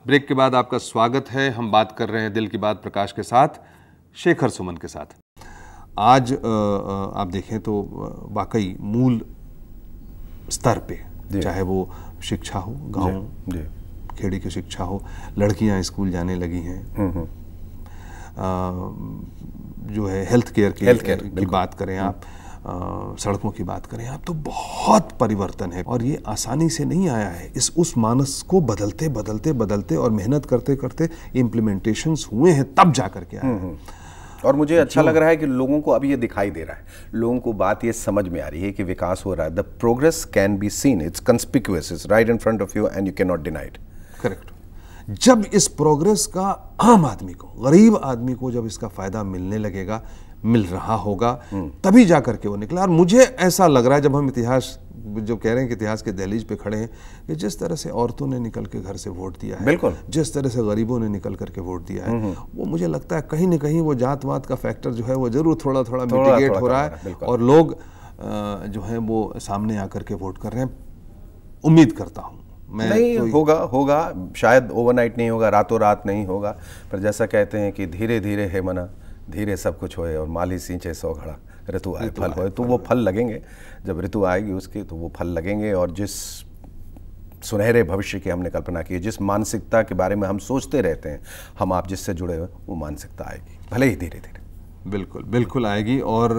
Break के बाद आपका स्वागत है। हम बात कर रहे हैं दिल की बात प्रकाश के साथ, शेखर सुमन के साथ। आज आप देखें तो वाकई मूल स्तर पे, चाहे वो शिक्षा हो, गांव खेड़ी की शिक्षा हो, लड़कियां स्कूल जाने लगी हैं, जो है हेल्थ केयर की बात करें आप, सड़कों की बात करें आप, तो बहुत परिवर्तन है। और ये आसानी से नहीं आया है। उस मानस को बदलते और मेहनत करते करते इम्प्लीमेंटेशंस हुए हैं, तब जा करके आया है। और मुझे अच्छा लग रहा है कि लोगों को अब ये दिखाई दे रहा है, लोगों को बात ये समझ में आ रही है कि विकास हो रहा है। The progress can be seen, it's conspicuous, it's right in front of you and you can not deny it. Correct. जब इस प्रोग्रेस का आम आदमी को, गरीब आदमी को जब इसका फायदा मिलने लगेगा, मिल रहा होगा, तभी जाकर के वो निकला। और मुझे ऐसा लग रहा है, जब हम इतिहास जो कह रहे हैं कि इतिहास के दहलीज पे खड़े हैं, कि जिस तरह से औरतों ने निकल के घर से वोट दिया है, बिल्कुल जिस तरह से गरीबों ने निकल करके वोट दिया है, वो मुझे लगता है कहीं ना कहीं वो जातवाद का फैक्टर जो है वो जरूर थोड़ा मिटिगेट हो रहा है, और लोग जो है वो सामने आकर के वोट कर रहे हैं। उम्मीद करता हूँ नहीं होगा शायद ओवरनाइट नहीं होगा, रातों रात नहीं होगा, पर जैसा कहते हैं कि धीरे धीरे है मना, धीरे सब कुछ होए, और माली सींचे सौ घड़ा, ऋतु आए फल होए। तो वो फल लगेंगे, जब ऋतु आएगी उसकी तो वो फल लगेंगे। और जिस सुनहरे भविष्य की हमने कल्पना की, जिस मानसिकता के बारे में हम सोचते रहते हैं, हम आप जिससे जुड़े हुए, वो मानसिकता आएगी, भले ही धीरे धीरे। बिल्कुल आएगी। और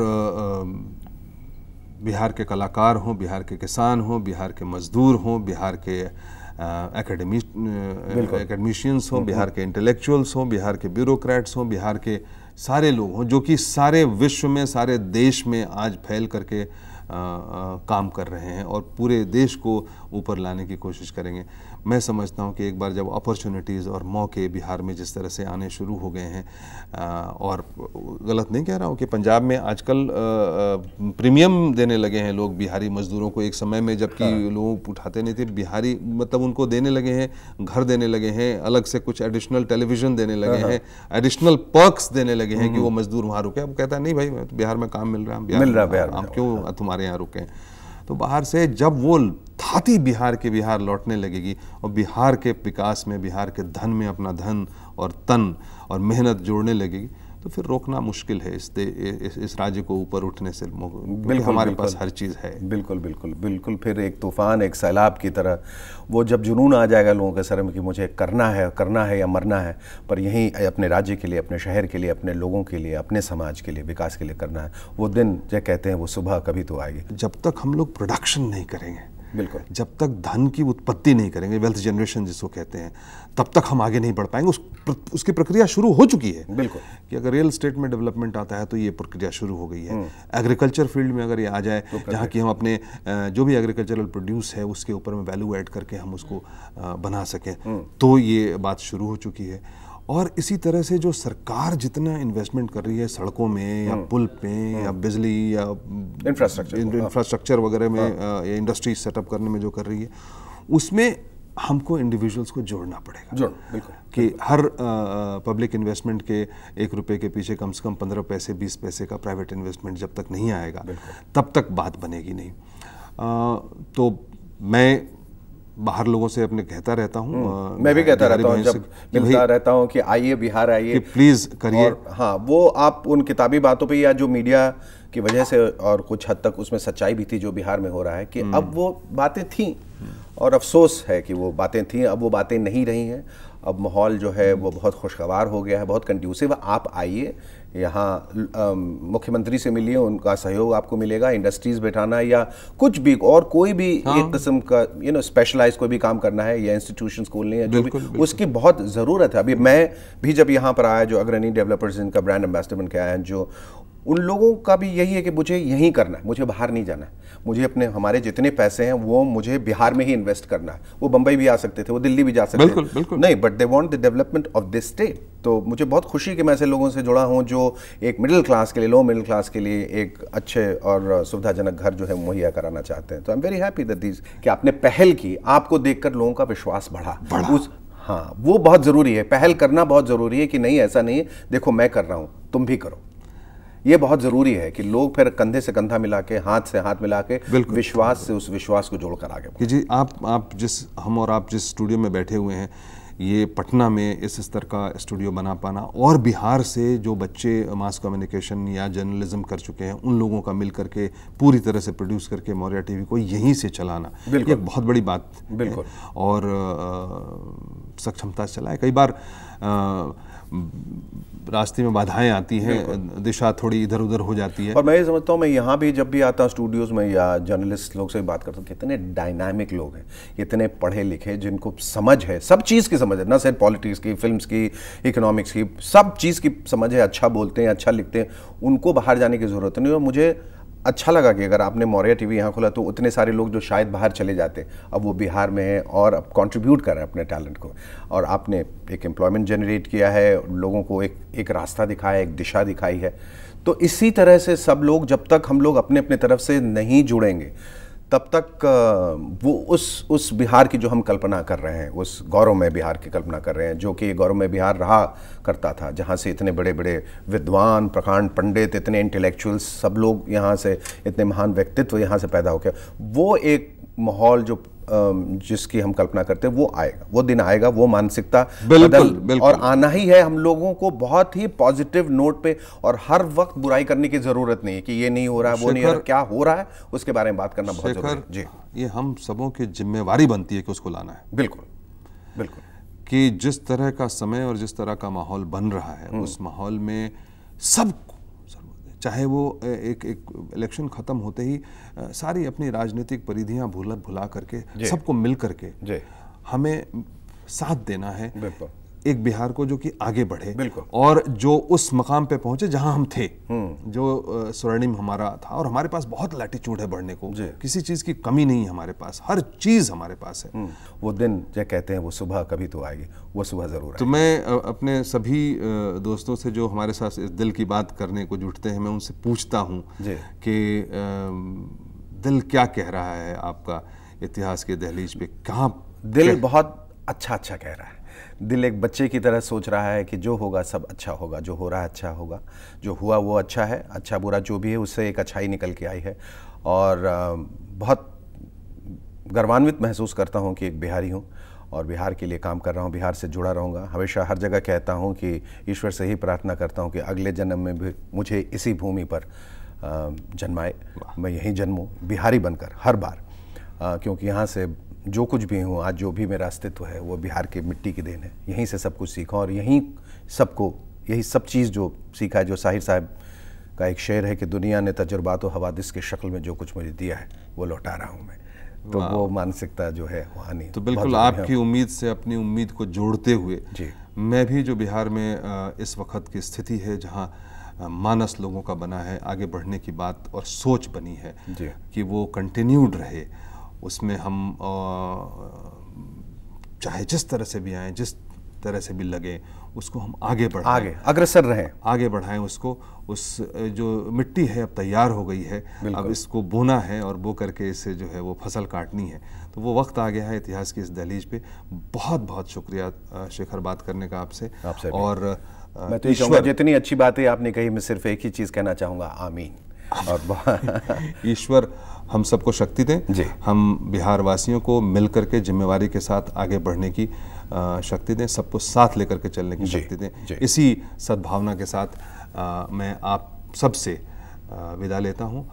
बिहार के कलाकार हों, बिहार के किसान हों, बिहार के मजदूर हों, बिहार के एकेडमिशियंस हों, बिहार के इंटेलेक्चुअल्स हों, बिहार के ब्यूरोक्रेट्स हों, बिहार के सारे लोग हों, जो कि सारे विश्व में, सारे देश में आज फैल करके काम कर रहे हैं और पूरे देश को ऊपर लाने की कोशिश करेंगे। मैं समझता हूं कि एक बार जब अपॉर्चुनिटीज़ और मौके बिहार में जिस तरह से आने शुरू हो गए हैं, और गलत नहीं कह रहा हूं कि पंजाब में आजकल प्रीमियम देने लगे हैं लोग बिहारी मजदूरों को, एक समय में जबकि लोग उठाते नहीं थे, बिहारी मतलब उनको देने लगे हैं, घर देने लगे हैं, अलग से कुछ एडिशनल टेलीविज़न देने लगे हैं, एडिशनल पर्क्स देने लगे हैं कि वो मजदूर वहाँ रुके। अब कहता है नहीं भाई, बिहार में काम मिल रहा है, हम क्यों तुम्हारे यहाँ रुके। तो बाहर से जब वो धाती बिहार लौटने लगेगी और बिहार के विकास में, बिहार के धन में अपना धन और तन और मेहनत जोड़ने लगेगी, तो फिर रोकना मुश्किल है इस राज्य को ऊपर उठने से। बिल्कुल हमारे पास हर चीज़ है। बिल्कुल फिर एक तूफान, एक सैलाब की तरह वो जब जुनून आ जाएगा लोगों के सर में कि मुझे करना है या मरना है, पर यहीं अपने राज्य के लिए, अपने शहर के लिए, अपने लोगों के लिए, अपने समाज के लिए, विकास के लिए करना है, वो दिन जो कहते हैं वो सुबह कभी तो आएगी। जब तक हम लोग प्रोडक्शन नहीं करेंगे, बिल्कुल जब तक धन की उत्पत्ति नहीं करेंगे, वेल्थ जनरेशन जिसको कहते हैं, तब तक हम आगे नहीं बढ़ पाएंगे। उसकी प्रक्रिया शुरू हो चुकी है। बिल्कुल कि अगर रियल एस्टेट में डेवलपमेंट आता है तो ये प्रक्रिया शुरू हो गई है। एग्रीकल्चर फील्ड में अगर ये आ जाए, तो जहाँ की हम अपने जो भी एग्रीकल्चरल प्रोड्यूस है उसके ऊपर में वैल्यू ऐड करके हम उसको बना सकें, तो ये बात शुरू हो चुकी है। और इसी तरह से जो सरकार जितना इन्वेस्टमेंट कर रही है सड़कों में या पुल पे या बिजली या इंफ्रास्ट्रक्चर वगैरह में या इंडस्ट्री सेटअप करने में जो कर रही है, उसमें हमको इंडिविजुअल्स को जोड़ना पड़ेगा। कि हर पब्लिक इन्वेस्टमेंट के 1 रुपये के पीछे कम से कम 15 पैसे 20 पैसे का प्राइवेट इन्वेस्टमेंट जब तक नहीं आएगा, तब तक बात बनेगी नहीं। तो मैं बाहर लोगों से अपने कहता रहता हूँ, मैं भी कहता रहता हूँ, जब मिलता रहता हूँ कि आइए बिहार आइए, प्लीज़ करिए। हाँ, वो आप उन किताबी बातों पे या जो मीडिया की वजह से और कुछ हद तक उसमें सच्चाई भी थी जो बिहार में हो रहा है, कि अब वो बातें थीं और अफसोस है कि वो बातें थीं, अब वो बातें नहीं रही हैं। अब माहौल जो है वो बहुत खुशगवार हो गया है, बहुत कंड्यूसिव। आप आइए यहाँ, मुख्यमंत्री से मिलिए, उनका सहयोग आपको मिलेगा। इंडस्ट्रीज बैठाना या कुछ भी और कोई भी एक किस्म का स्पेशलाइज कोई भी काम करना है या इंस्टीट्यूशंस खोलने हैं, जो भी उसकी बहुत ज़रूरत है। अभी मैं भी जब यहाँ पर आया, जो अग्रणी डेवलपर्स इनका ब्रांड एम्बेसडर बन के आया है, जो उन लोगों का भी यही है कि मुझे यहीं करना है, मुझे बाहर नहीं जाना है, मुझे अपने हमारे जितने पैसे हैं वो मुझे बिहार में ही इन्वेस्ट करना है। वो बम्बई भी आ सकते थे, वो दिल्ली भी जा सकते थे, बिल्कुल नहीं, but they want the development of this state. तो मुझे बहुत खुशी कि मैं ऐसे लोगों से जुड़ा हूँ जो एक मिडिल क्लास के लिए, लो मिडिल क्लास के लिए एक अच्छे और सुविधाजनक घर जो है मुहैया कराना चाहते हैं। तो I am very happy that this कि आपने पहल की, आपको देखकर लोगों का विश्वास बढ़ा। हाँ, वो बहुत ज़रूरी है, पहल करना बहुत ज़रूरी है कि नहीं ऐसा नहीं है, देखो मैं कर रहा हूँ, तुम भी करो। ये बहुत ज़रूरी है कि लोग फिर कंधे से कंधा मिला के, हाथ से हाथ मिला के, विश्वास से उस विश्वास को जोड़कर आगे। कि जी हम और आप जिस स्टूडियो में बैठे हुए हैं, ये पटना में इस स्तर का स्टूडियो बना पाना और बिहार से जो बच्चे मास कम्युनिकेशन या जर्नलिज्म कर चुके हैं उन लोगों का मिल करके पूरी तरह से प्रोड्यूस करके मौर्या टीवी को यहीं से चलाना, ये एक बहुत बड़ी बात है और सक्षमता से चला है। कई बार रास्ते में बाधाएं आती हैं, दिशा थोड़ी इधर उधर हो जाती है। और मैं ये समझता हूँ, मैं यहाँ भी जब भी आता हूँ स्टूडियोज में या जर्नलिस्ट लोग से बात करता हूँ, कितने डायनामिक लोग हैं, इतने पढ़े लिखे, जिनको समझ है, सब चीज़ की समझ है, ना सिर्फ पॉलिटिक्स की, फिल्म्स की, इकोनॉमिक्स की, सब चीज़ की समझ है, अच्छा बोलते हैं, अच्छा लिखते हैं, उनको बाहर जाने की ज़रूरत नहीं। और मुझे अच्छा लगा कि अगर आपने मौर्या टीवी यहाँ खोला तो उतने सारे लोग जो शायद बाहर चले जाते अब वो बिहार में हैं और अब कंट्रीब्यूट कर रहे हैं अपने टैलेंट को, और आपने एक एम्प्लॉयमेंट जनरेट किया है, लोगों को एक रास्ता दिखाया, एक दिशा दिखाई है। तो इसी तरह से सब लोग, जब तक हम लोग अपने अपने तरफ से नहीं जुड़ेंगे तब तक वो उस बिहार की जो हम कल्पना कर रहे हैं, उस गौरवमय बिहार की कल्पना कर रहे हैं, जो कि गौरवमय बिहार रहा करता था, जहाँ से इतने बड़े बड़े विद्वान, प्रकांड पंडित, इतने इंटेलेक्चुअल्स, सब लोग यहाँ से, इतने महान व्यक्तित्व यहाँ से पैदा होकर, वो एक माहौल जो जिसकी हम कल्पना करते हैं वो आएगा, वो दिन आएगा, वो मानसिकता बिल्कुल और आना ही है। हम लोगों को बहुत ही पॉजिटिव नोट पे, और हर वक्त बुराई करने की जरूरत नहीं है कि ये नहीं हो रहा है, वो नहीं हो रहा, क्या हो रहा है उसके बारे में बात करना बहुत जरूरी है। जी, ये हम सबों की जिम्मेवारी बनती है कि उसको लाना है। बिल्कुल बिल्कुल, कि जिस तरह का समय और जिस तरह का माहौल बन रहा है उस माहौल में सब, चाहे वो एक इलेक्शन खत्म होते ही सारी अपनी राजनीतिक परिधियां भुला करके सबको मिल करके हमें साथ देना है एक बिहार को जो कि आगे बढ़े और जो उस मकाम पे पहुंचे जहां हम थे, जो स्वर्णिम हमारा था। और हमारे पास बहुत लैटिट्यूड है बढ़ने को, किसी चीज की कमी नहीं है हमारे पास, हर चीज हमारे पास है। वो दिन जो कहते हैं वो सुबह कभी तो आएगी, वो सुबह जरूर आएगी। तो मैं अपने सभी दोस्तों से जो हमारे साथ इस दिल की बात करने को जुटते हैं, मैं उनसे पूछता हूँ कि दिल क्या कह रहा है आपका इतिहास के दहलीज पे, कहाँ दिल बहुत अच्छा कह रहा है। दिल एक बच्चे की तरह सोच रहा है कि जो होगा सब अच्छा होगा, जो हो रहा है अच्छा होगा, जो हुआ वो अच्छा है, अच्छा बुरा जो भी है उससे एक अच्छाई निकल के आई है। और बहुत गर्वान्वित महसूस करता हूँ कि एक बिहारी हूँ और बिहार के लिए काम कर रहा हूँ, बिहार से जुड़ा रहूँगा। हमेशा हर जगह कहता हूँ कि ईश्वर से ही प्रार्थना करता हूँ कि अगले जन्म में भी मुझे इसी भूमि पर जन्माए, मैं यहीं जन्मूँ बिहारी बनकर हर बार, क्योंकि यहाँ से जो कुछ भी हूँ, आज जो भी मेरा अस्तित्व है वो बिहार की मिट्टी की देन है। यहीं से सब कुछ सीखा और यहीं सबको यही सब चीज़ जो सीखा है, जो साहिर साहब का एक शेर है कि दुनिया ने तजुर्बात व हवादिस की शक्ल में जो कुछ मुझे दिया है वो लौटा रहा हूँ मैं। तो वो मानसिकता जो है वो आनी, तो बिल्कुल आपकी उम्मीद से अपनी उम्मीद को जोड़ते हुए मैं भी जो बिहार में इस वक्त की स्थिति है जहाँ मानस लोगों का बना है, आगे बढ़ने की बात और सोच बनी है कि वो कंटिन्यूड रहे, उसमें हम चाहे जिस तरह से भी आए, जिस तरह से भी लगे, उसको हम आगे बढ़ाएं, आगे अग्रसर रहें, आगे बढ़ाएं उसको। उस जो मिट्टी है अब तैयार हो गई है, अब इसको बोना है और बो करके इसे जो है वो फसल काटनी है। तो वो वक्त आ गया है इतिहास की इस दहलीज पे। बहुत बहुत शुक्रिया शेखर बात करने का आपसे। और मैं तो ईश्वर, जितनी अच्छी बातें आपने कही, मैं सिर्फ एक ही चीज़ कहना चाहूँगा, आमीन। और ईश्वर हम सबको शक्ति दें, हम बिहार वासियों को मिल करके जिम्मेवारी के साथ आगे बढ़ने की शक्ति दें, सबको साथ लेकर के चलने की शक्ति दें। इसी सद्भावना के साथ मैं आप सबसे विदा लेता हूं।